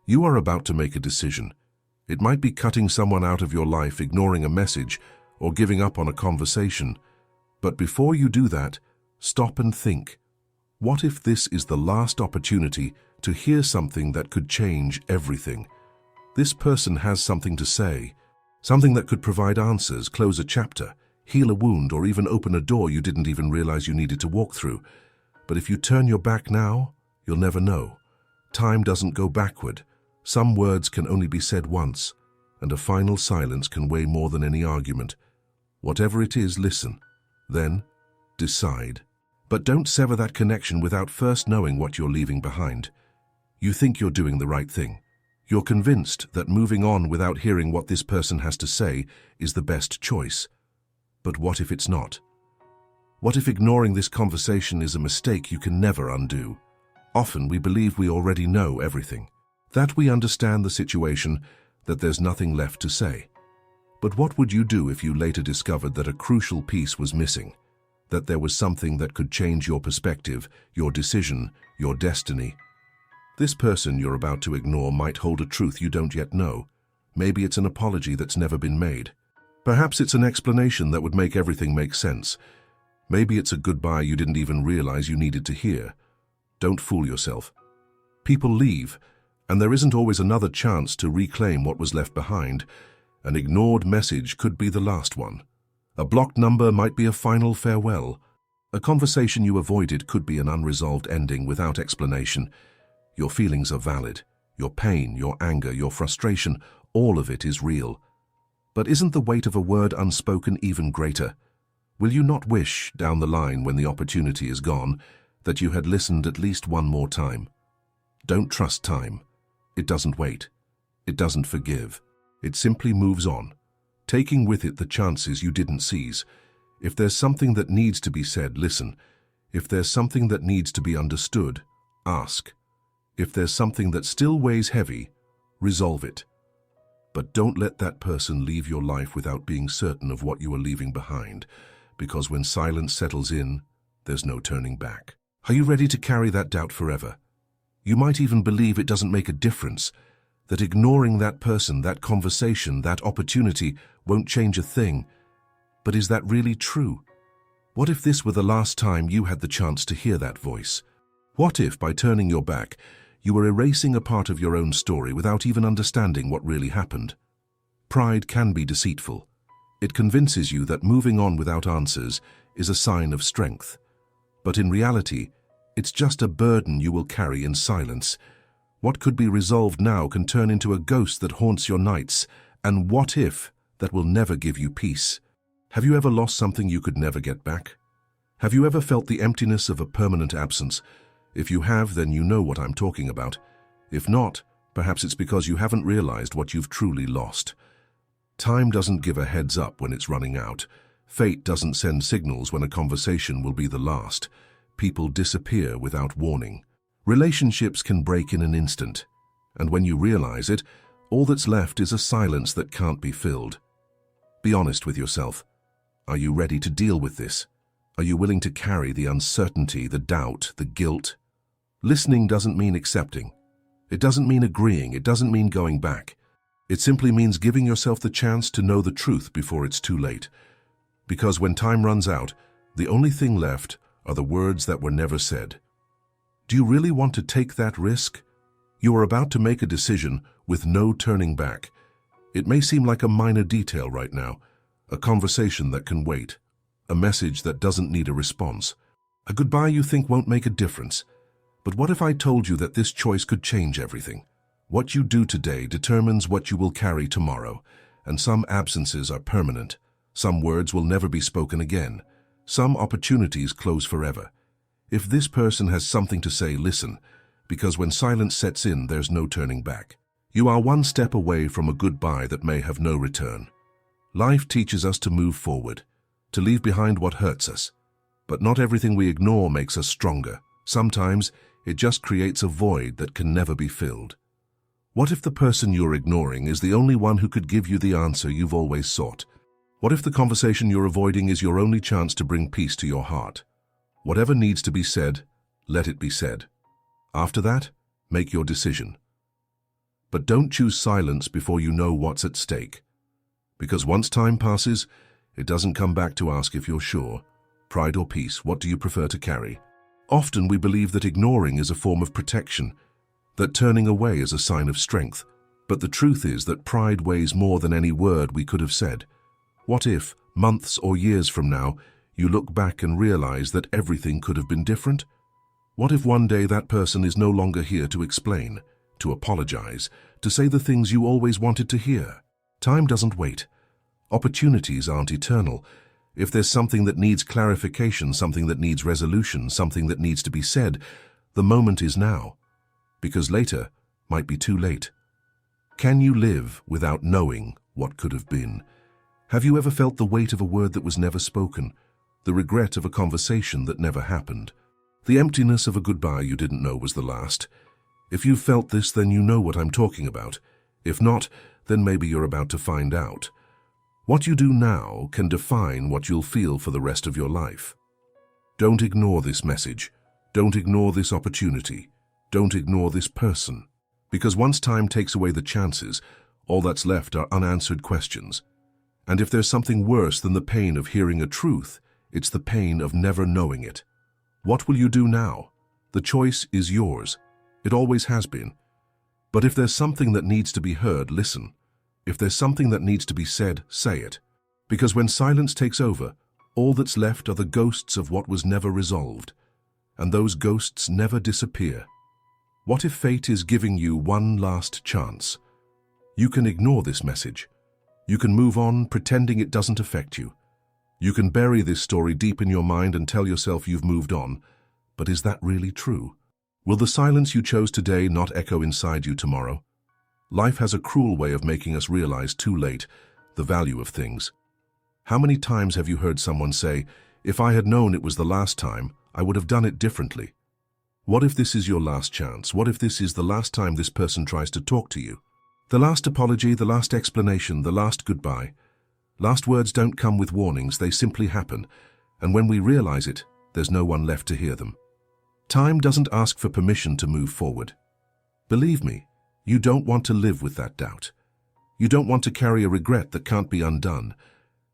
You are about to make a decision. It might be cutting someone out of your life, ignoring a message, or giving up on a conversation. But before you do that, stop and think. What if this is the last opportunity to hear something that could change everything? This person has something to say, something that could provide answers, close a chapter, heal a wound, or even open a door you didn't even realize you needed to walk through. But if you turn your back now, you'll never know. Time doesn't go backward. Some words can only be said once, and a final silence can weigh more than any argument. Whatever it is, listen. Then, decide. But don't sever that connection without first knowing what you're leaving behind. You think you're doing the right thing. You're convinced that moving on without hearing what this person has to say is the best choice. But what if it's not? What if ignoring this conversation is a mistake you can never undo? Often we believe we already know everything, that we understand the situation, that there's nothing left to say. But what would you do if you later discovered that a crucial piece was missing? That there was something that could change your perspective, your decision, your destiny? This person you're about to ignore might hold a truth you don't yet know. Maybe it's an apology that's never been made. Perhaps it's an explanation that would make everything make sense. Maybe it's a goodbye you didn't even realize you needed to hear. Don't fool yourself. People leave, and there isn't always another chance to reclaim what was left behind. An ignored message could be the last one. A blocked number might be a final farewell. A conversation you avoided could be an unresolved ending without explanation. Your feelings are valid. Your pain, your anger, your frustration, all of it is real. But isn't the weight of a word unspoken even greater? Will you not wish, down the line when the opportunity is gone, that you had listened at least one more time? Don't trust time. It doesn't wait. It doesn't forgive. It simply moves on, taking with it the chances you didn't seize. If there's something that needs to be said, listen. If there's something that needs to be understood, ask. If there's something that still weighs heavy, resolve it. But don't let that person leave your life without being certain of what you are leaving behind, because when silence settles in, there's no turning back. Are you ready to carry that doubt forever? You might even believe it doesn't make a difference, that ignoring that person, that conversation, that opportunity won't change a thing. But is that really true? What if this were the last time you had the chance to hear that voice? What if, by turning your back, you were erasing a part of your own story without even understanding what really happened? Pride can be deceitful. It convinces you that moving on without answers is a sign of strength. But in reality, it's just a burden you will carry in silence. What could be resolved now can turn into a ghost that haunts your nights, and what if that will never give you peace. Have you ever lost something you could never get back? Have you ever felt the emptiness of a permanent absence? If you have, then you know what I'm talking about. If not, perhaps it's because you haven't realized what you've truly lost. Time doesn't give a heads up when it's running out. Fate doesn't send signals when a conversation will be the last. People disappear without warning. Relationships can break in an instant, and when you realize it, all that's left is a silence that can't be filled. Be honest with yourself. Are you ready to deal with this? Are you willing to carry the uncertainty, the doubt, the guilt? Listening doesn't mean accepting. It doesn't mean agreeing. It doesn't mean going back. It simply means giving yourself the chance to know the truth before it's too late. Because when time runs out, the only thing left are the words that were never said. Do you really want to take that risk? You are about to make a decision with no turning back. It may seem like a minor detail right now, a conversation that can wait, a message that doesn't need a response, a goodbye you think won't make a difference. But what if I told you that this choice could change everything? What you do today determines what you will carry tomorrow, and some absences are permanent. Some words will never be spoken again. Some opportunities close forever. If this person has something to say, listen, because when silence sets in, there's no turning back. You are one step away from a goodbye that may have no return. Life teaches us to move forward, to leave behind what hurts us. But not everything we ignore makes us stronger. Sometimes it just creates a void that can never be filled. What if the person you're ignoring is the only one who could give you the answer you've always sought? What if the conversation you're avoiding is your only chance to bring peace to your heart? Whatever needs to be said, let it be said. After that, make your decision. But don't choose silence before you know what's at stake. Because once time passes, it doesn't come back to ask if you're sure. Pride or peace, what do you prefer to carry? Often we believe that ignoring is a form of protection, that turning away is a sign of strength. But the truth is that pride weighs more than any word we could have said. What if, months or years from now, you look back and realize that everything could have been different? What if one day that person is no longer here to explain, to apologize, to say the things you always wanted to hear? Time doesn't wait. Opportunities aren't eternal. If there's something that needs clarification, something that needs resolution, something that needs to be said, the moment is now. Because later might be too late. Can you live without knowing what could have been? Have you ever felt the weight of a word that was never spoken? The regret of a conversation that never happened? The emptiness of a goodbye you didn't know was the last? If you've felt this, then you know what I'm talking about. If not, then maybe you're about to find out. What you do now can define what you'll feel for the rest of your life. Don't ignore this message. Don't ignore this opportunity. Don't ignore this person. Because once time takes away the chances, all that's left are unanswered questions. And if there's something worse than the pain of hearing a truth, it's the pain of never knowing it. What will you do now? The choice is yours. It always has been. But if there's something that needs to be heard, listen. If there's something that needs to be said, say it. Because when silence takes over, all that's left are the ghosts of what was never resolved. And those ghosts never disappear. What if fate is giving you one last chance? You can ignore this message. You can move on pretending it doesn't affect you. You can bury this story deep in your mind and tell yourself you've moved on. But is that really true? Will the silence you chose today not echo inside you tomorrow? Life has a cruel way of making us realize too late the value of things. How many times have you heard someone say, "If I had known it was the last time, I would have done it differently"? What if this is your last chance? What if this is the last time this person tries to talk to you? The last apology, the last explanation, the last goodbye. Last words don't come with warnings, they simply happen. And when we realize it, there's no one left to hear them. Time doesn't ask for permission to move forward. Believe me, you don't want to live with that doubt. You don't want to carry a regret that can't be undone,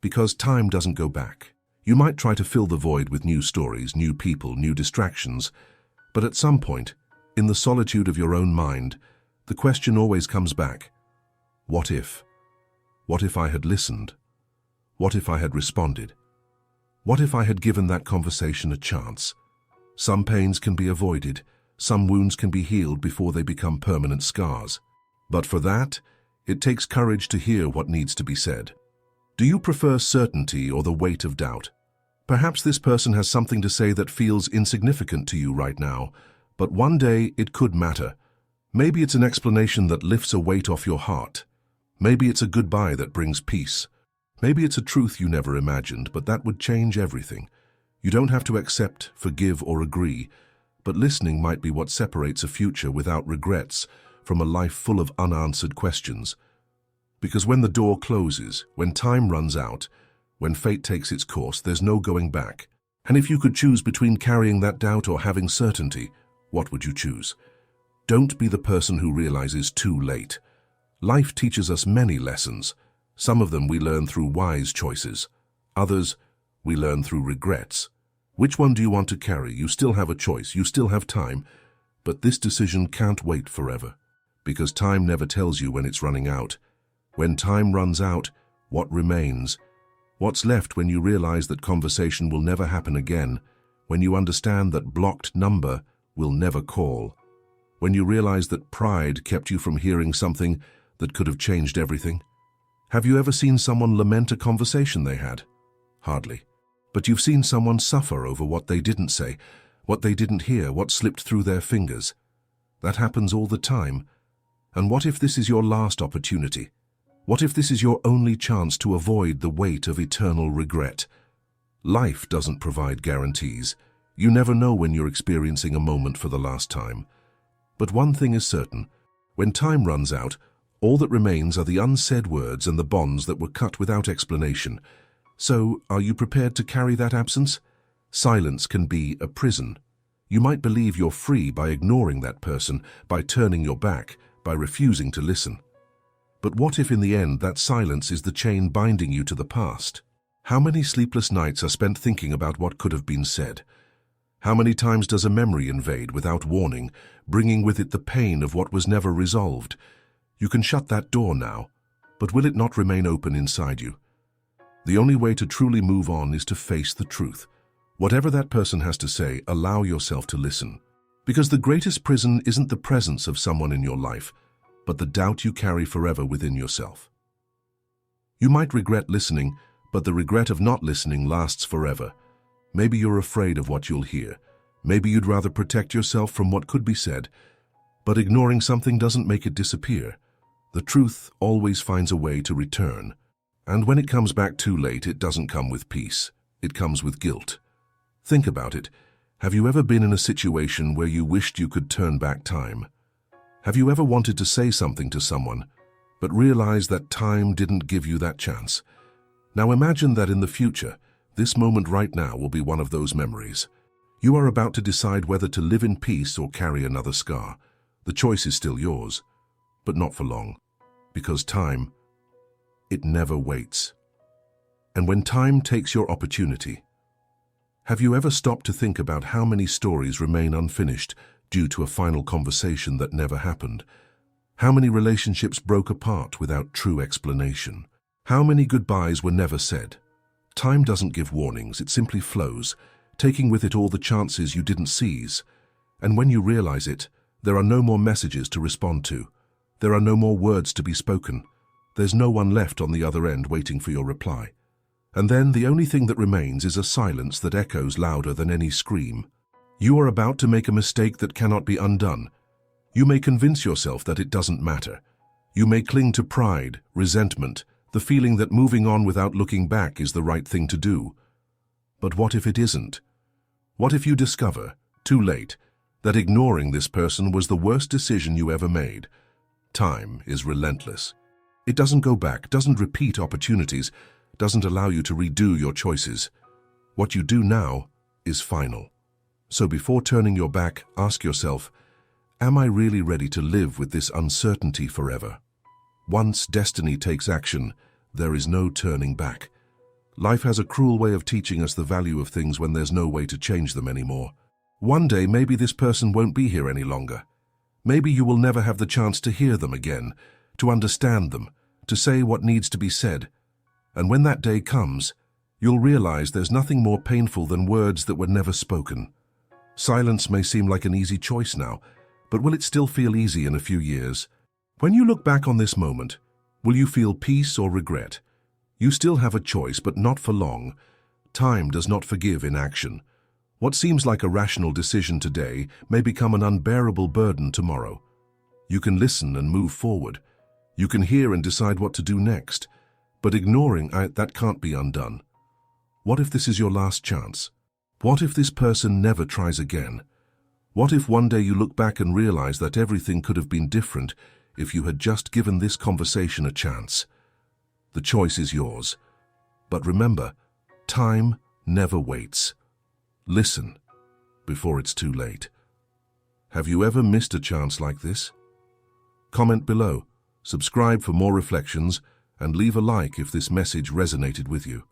because time doesn't go back. You might try to fill the void with new stories, new people, new distractions, but at some point, in the solitude of your own mind, the question always comes back. What if? What if I had listened? What if I had responded? What if I had given that conversation a chance? Some pains can be avoided, some wounds can be healed before they become permanent scars. But for that, it takes courage to hear what needs to be said. Do you prefer certainty or the weight of doubt? Perhaps this person has something to say that feels insignificant to you right now, but one day it could matter. Maybe it's an explanation that lifts a weight off your heart. Maybe it's a goodbye that brings peace. Maybe it's a truth you never imagined, but that would change everything. You don't have to accept, forgive, or agree, but listening might be what separates a future without regrets from a life full of unanswered questions. Because when the door closes, when time runs out, when fate takes its course, there's no going back. And if you could choose between carrying that doubt or having certainty, what would you choose? Don't be the person who realizes too late. Life teaches us many lessons. Some of them we learn through wise choices. Others we learn through regrets. Which one do you want to carry? You still have a choice. You still have time. But this decision can't wait forever. Because time never tells you when it's running out. When time runs out, what remains? What's left when you realize that conversation will never happen again? When you understand that blocked number will never call? When you realize that pride kept you from hearing something that could have changed everything? Have you ever seen someone lament a conversation they had? Hardly. But you've seen someone suffer over what they didn't say, what they didn't hear, what slipped through their fingers. That happens all the time. And what if this is your last opportunity? What if this is your only chance to avoid the weight of eternal regret? Life doesn't provide guarantees. You never know when you're experiencing a moment for the last time. But one thing is certain. When time runs out, all that remains are the unsaid words and the bonds that were cut without explanation. So, are you prepared to carry that absence? Silence can be a prison. You might believe you're free by ignoring that person, by turning your back, by refusing to listen. But what if in the end that silence is the chain binding you to the past? How many sleepless nights are spent thinking about what could have been said? How many times does a memory invade without warning, bringing with it the pain of what was never resolved? You can shut that door now, but will it not remain open inside you? The only way to truly move on is to face the truth. Whatever that person has to say, allow yourself to listen. Because the greatest prison isn't the presence of someone in your life, but the doubt you carry forever within yourself. You might regret listening, but the regret of not listening lasts forever. Maybe you're afraid of what you'll hear. Maybe you'd rather protect yourself from what could be said. But ignoring something doesn't make it disappear. The truth always finds a way to return. And when it comes back too late, it doesn't come with peace. It comes with guilt. Think about it. Have you ever been in a situation where you wished you could turn back time? Have you ever wanted to say something to someone, but realized that time didn't give you that chance? Now imagine that in the future, this moment right now will be one of those memories. You are about to decide whether to live in peace or carry another scar. The choice is still yours, but not for long. Because time, it never waits. And when time takes your opportunity, have you ever stopped to think about how many stories remain unfinished due to a final conversation that never happened? How many relationships broke apart without true explanation? How many goodbyes were never said? Time doesn't give warnings, it simply flows, taking with it all the chances you didn't seize. And when you realize it, there are no more messages to respond to. There are no more words to be spoken. There's no one left on the other end waiting for your reply. And then the only thing that remains is a silence that echoes louder than any scream. You are about to make a mistake that cannot be undone. You may convince yourself that it doesn't matter. You may cling to pride, resentment, the feeling that moving on without looking back is the right thing to do. But what if it isn't? What if you discover, too late, that ignoring this person was the worst decision you ever made? Time is relentless. It doesn't go back, doesn't repeat opportunities, doesn't allow you to redo your choices. What you do now is final. So before turning your back, ask yourself, am I really ready to live with this uncertainty forever? Once destiny takes action, there is no turning back. Life has a cruel way of teaching us the value of things when there's no way to change them anymore. One day, maybe this person won't be here any longer. Maybe you will never have the chance to hear them again, to understand them, to say what needs to be said. And when that day comes, you'll realize there's nothing more painful than words that were never spoken. Silence may seem like an easy choice now, but will it still feel easy in a few years? When you look back on this moment, will you feel peace or regret? You still have a choice, but not for long. Time does not forgive inaction. What seems like a rational decision today may become an unbearable burden tomorrow. You can listen and move forward. You can hear and decide what to do next. But ignoring that can't be undone. What if this is your last chance? What if this person never tries again? What if one day you look back and realize that everything could have been different if you had just given this conversation a chance? The choice is yours. But remember, time never waits. Listen before it's too late. Have you ever missed a chance like this? Comment below, subscribe for more reflections, and leave a like if this message resonated with you.